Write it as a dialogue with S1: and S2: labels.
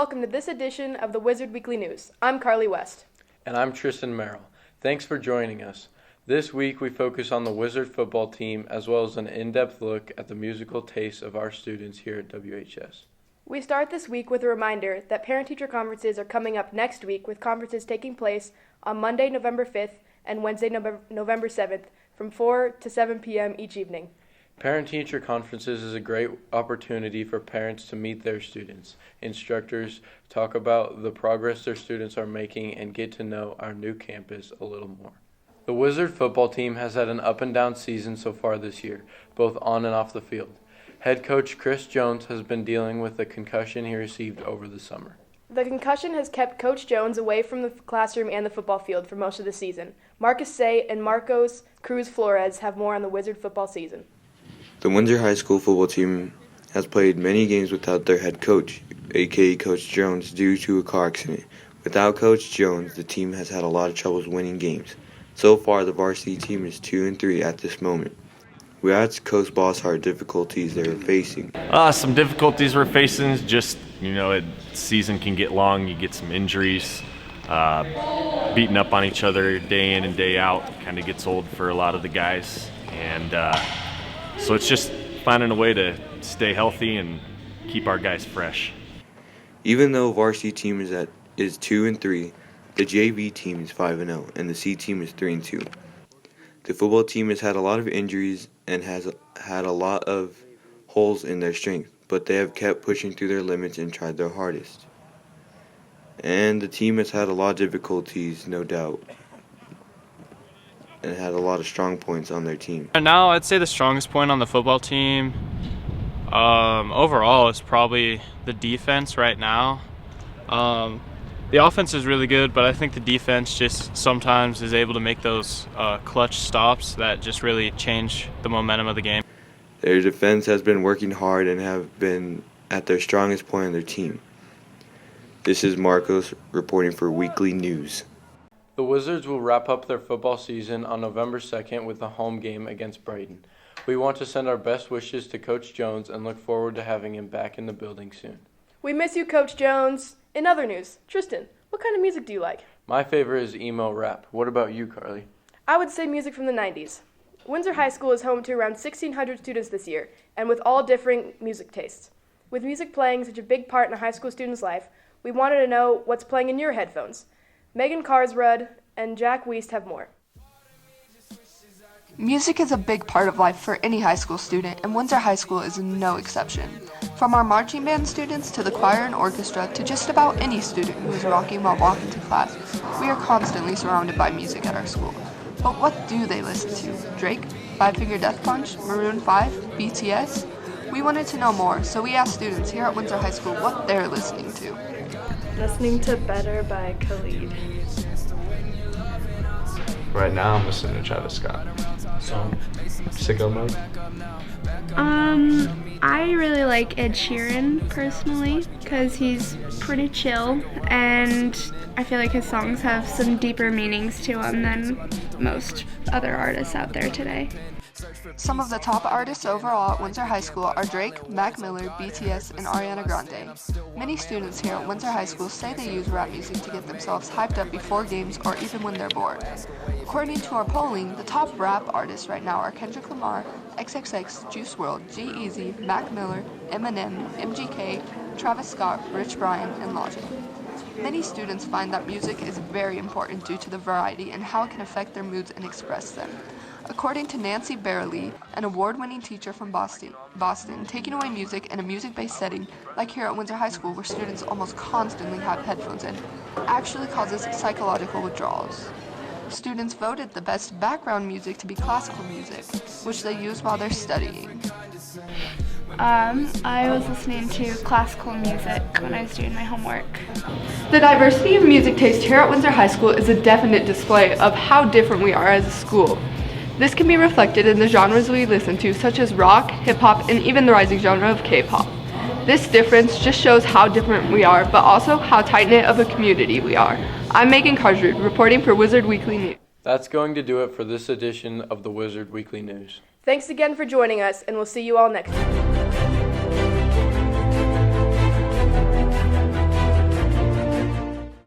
S1: welcome to this edition of the Wizard Weekly News. I'm Carly West.
S2: And I'm Tristan Merrill. Thanks for joining us. This week we focus on the Wizard football team as well as an in-depth look at the musical tastes of our students here at WHS.
S1: We start this week with a reminder that parent-teacher conferences are coming up next week, with conferences taking place on Monday, November 5th and Wednesday, November 7th from 4 to 7 p.m. each evening.
S2: Parent-teacher conferences is a great opportunity for parents to meet their students, instructors, talk about the progress their students are making, and get to know our new campus a little more. The Wizard football team has had an up-and-down season so far this year, both on and off the field. Head coach Chris Jones has been dealing with the concussion he received over the summer.
S1: The concussion has kept Coach Jones away from the classroom and the football field for most of the season. Marcus Say and Marcos Cruz Flores have more on the Wizard football season.
S3: The Windsor High School football team has played many games without their head coach, aka Coach Jones, due to a car accident. Without Coach Jones, the team has had a lot of troubles winning games. So far, the varsity team is 2-3 at this moment. We asked Coach Bosshart difficulties they were facing.
S4: Some difficulties we're facing is just, season can get long. You get some injuries, beating up on each other day in and day out. Kind of gets old for a lot of the guys, and so it's just finding a way to stay healthy and keep our guys fresh.
S3: Even though varsity team is 2-3, the JV team is 5-0, and the C team is 3-2. The football team has had a lot of injuries and has had a lot of holes in their strength, but they have kept pushing through their limits and tried their hardest. And the team has had a lot of difficulties, no doubt, and had a lot of strong points on their team.
S5: Right now, I'd say the strongest point on the football team overall is probably the defense right now. The offense is really good, but I think the defense just sometimes is able to make those clutch stops that just really change the momentum of the game.
S3: Their defense has been working hard and have been at their strongest point on their team. This is Marcos reporting for Weekly News.
S2: The Wizards will wrap up their football season on November 2nd with a home game against Brighton. We want to send our best wishes to Coach Jones and look forward to having him back in the building soon.
S1: We miss you, Coach Jones. In other news, Tristan, what kind of music do you like?
S2: My favorite is emo rap. What about you, Carly?
S1: I would say music from the 90s. Windsor High School is home to around 1,600 students this year, and with all differing music tastes. With music playing such a big part in a high school student's life, we wanted to know what's playing in your headphones. Megan Carsrud and Jack Wiest have more.
S6: Music is a big part of life for any high school student, and Windsor High School is no exception. From our marching band students to the choir and orchestra to just about any student who is rocking while walking to class, we are constantly surrounded by music at our school. But what do they listen to? Drake? Five Finger Death Punch? Maroon 5? BTS? We wanted to know more, so we asked students here at Windsor High School what they're listening to.
S7: Listening to Better by Khalid.
S8: Right now I'm listening to Travis Scott. Song Sicko Mode.
S7: I really like Ed Sheeran personally because he's pretty chill, and I feel like his songs have some deeper meanings to them than most other artists out there today.
S6: Some of the top artists overall at Windsor High School are Drake, Mac Miller, BTS, and Ariana Grande. Many students here at Windsor High School say they use rap music to get themselves hyped up before games or even when they're bored. According to our polling, the top rap artists right now are Kendrick Lamar, XXX, Juice WRLD, G-Eazy, Mac Miller, Eminem, MGK, Travis Scott, Rich Brian, and Logic. Many students find that music is very important due to the variety and how it can affect their moods and express them. According to Nancy Barely, an award-winning teacher from Boston, taking away music in a music-based setting, like here at Windsor High School where students almost constantly have headphones in, actually causes psychological withdrawals. Students voted the best background music to be classical music, which they use while they're studying.
S7: I was listening to classical music when I was doing my homework.
S1: The diversity of music taste here at Windsor High School is a definite display of how different we are as a school. This can be reflected in the genres we listen to, such as rock, hip-hop, and even the rising genre of K-pop. This difference just shows how different we are, but also how tight-knit of a community we are. I'm Megan Carsrud, reporting for Wizard Weekly News.
S2: That's going to do it for this edition of the Wizard Weekly News.
S1: Thanks again for joining us, and we'll see you all next time.